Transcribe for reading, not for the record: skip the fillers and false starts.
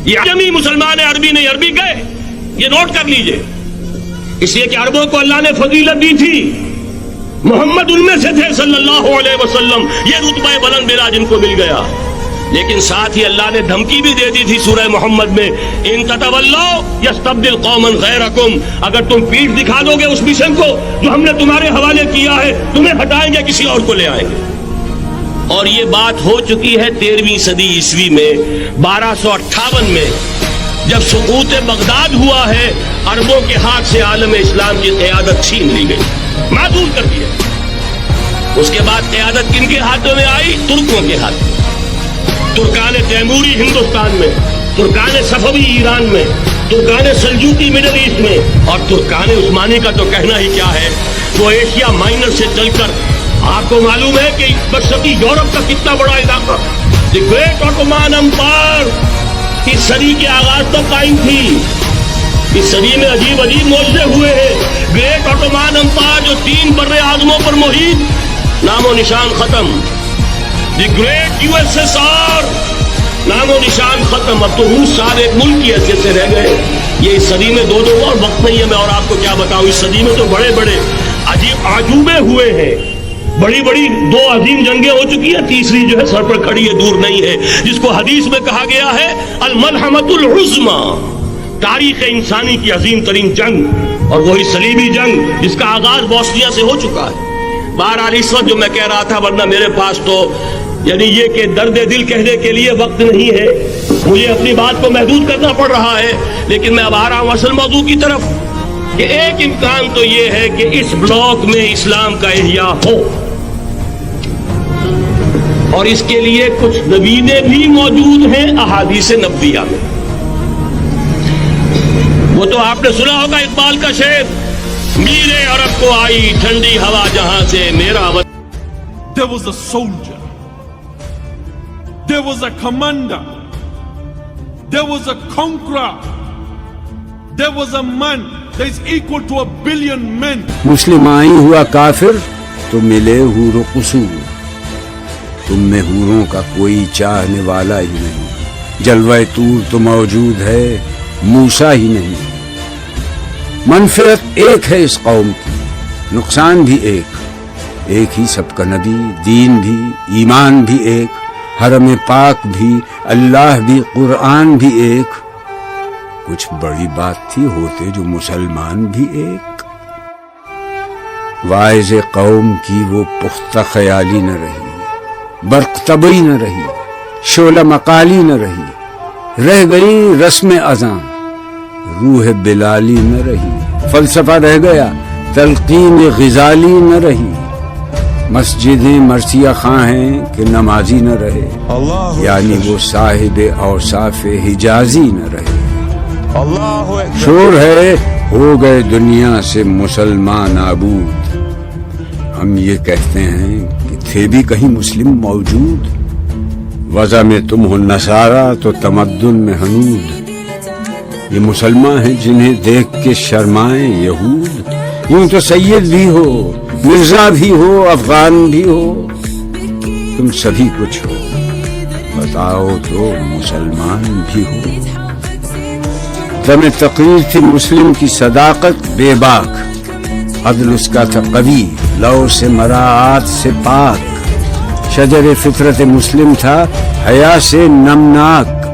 یہ عجمی مسلمان عربی نہیں، عربی گئے، یہ نوٹ کر لیجئے، اس لیے کہ عربوں کو اللہ نے فضیلت دی تھی، محمد ان میں سے تھے صلی اللہ علیہ وسلم، یہ رتبہ بلند ملا جن کو مل گیا۔ لیکن ساتھ ہی اللہ نے دھمکی بھی دے دی تھی سورہ محمد میں، ان تتولوا یستبدل قوما غیرکم، اگر تم پیٹھ دکھا دو گے اس مشن کو جو ہم نے تمہارے حوالے کیا ہے، تمہیں ہٹائیں گے، کسی اور کو لے آئیں گے۔ اور یہ بات ہو چکی ہے 13ویں صدی عیسوی میں، 1258 میں جب سقوط بغداد ہوا ہے، عربوں کے ہاتھ سے عالم اسلام کی قیادت چھین لی گئی، معذول کر دیا۔ اس کے بعد قیادت کن کے ہاتھوں میں آئی؟ ترکوں کے ہاتھ میں، ترکان تیموری ہندوستان میں، ترکان صفوی ایران میں، ترکان سلجوقی مڈل ایسٹ میں، اور ترکان عثمانی کا تو کہنا ہی کیا ہے، وہ ایشیا مائنر سے چل کر آپ کو معلوم ہے کہ مشرقی یورپ کا کتنا بڑا علاقہ، دی گریٹ آٹومان امپائر، اس صدی کے آغاز تک قائم تھی۔ اس صدی میں عجیب عجیب معجزے ہوئے ہیں۔ گریٹ آٹومان امپائر جو 3 بر اعظموں پر محیط، نام و نشان ختم۔ دی گریٹ USSR، نام و نشان ختم۔ اب تو روس صاحب ایک ملک کی حیثیت سے رہ گئے۔ یہ اس صدی میں 2 اور وقت نہیں ہے، میں اور آپ کو کیا بتاؤں، اس صدی میں تو بڑے بڑے عجیب عجوبے ہوئے ہیں، بڑی بڑی 2 عظیم جنگیں ہو چکی ہیں، تیسری جو ہے سر پر کھڑی ہے، دور نہیں ہے، جس کو حدیث میں کہا گیا ہے الملحمۃ العظمی، تاریخ انسانی کی عظیم ترین جنگ، اور وہی صلیبی جنگ جس کا آغاز بوسنیا سے ہو چکا ہے۔ بہرحال اس وقت جو میں کہہ رہا تھا، ورنہ میرے پاس تو یعنی یہ کہ درد دل کہنے کے لیے وقت نہیں ہے، مجھے اپنی بات کو محدود کرنا پڑ رہا ہے، لیکن میں اب آ رہا ہوں اصل موضوع کی طرف، کہ ایک امکان تو یہ ہے کہ اس بلاک میں اسلام کا احیاء ہو، اور اس کے لیے کچھ نوینے بھی موجود ہیں احادیث نبویہ میں۔ وہ تو آپ نے سنا ہوگا اقبال کا شعر، میرے عرب کو آئی ٹھنڈی ہوا جہاں سے میرا There was a soldier, there was a commander, there was a conqueror, there was a man that is equal to 1 billion men. مسلم آئی ہوا کافر تو ملے حور و قصور، تم میں حوروں کا کوئی چاہنے والا ہی نہیں، جلوہ طور تو موجود ہے، موسیٰ ہی نہیں۔ منفعت ایک ہے اس قوم کی، نقصان بھی ایک ہی سب کا نبی، دین بھی، ایمان بھی ایک، حرم پاک بھی، اللہ بھی، قرآن بھی ایک، کچھ بڑی بات تھی ہوتے جو مسلمان بھی ایک۔ واعظ قوم کی وہ پختہ خیالی نہ رہی، برق طبعی نہ رہی، شعلہ مقالی نہ رہ گئی رسم اذان، روح بلالی نہ رہی، فلسفہ رہ گیا، تلقین غزالی نہ رہی، مسجدیں مرثیہ خواں ہیں کہ نمازی نہ رہے، یعنی وہ صاحب اوصاف حجازی نہ رہے۔ شور ہے ہو گئے دنیا سے مسلمان نابود، ہم یہ کہتے ہیں کہ تھے بھی کہیں مسلم موجود، وضع میں تم ہو نصارہ تو تمدن میں حنود، یہ مسلمان ہیں جنہیں دیکھ کے شرمائیں یہود، یوں تو سید بھی ہو، مرزا بھی ہو، افغان بھی ہو، تم سبھی کچھ ہو، بتاؤ تو مسلمان بھی ہو۔ دم تقریر تھی مسلم کی صداقت بے باک، عدل اس کا تھا قوی، لو سے مراعات سے پاک، شجر فطرت مسلم تھا حیا سے نمناک،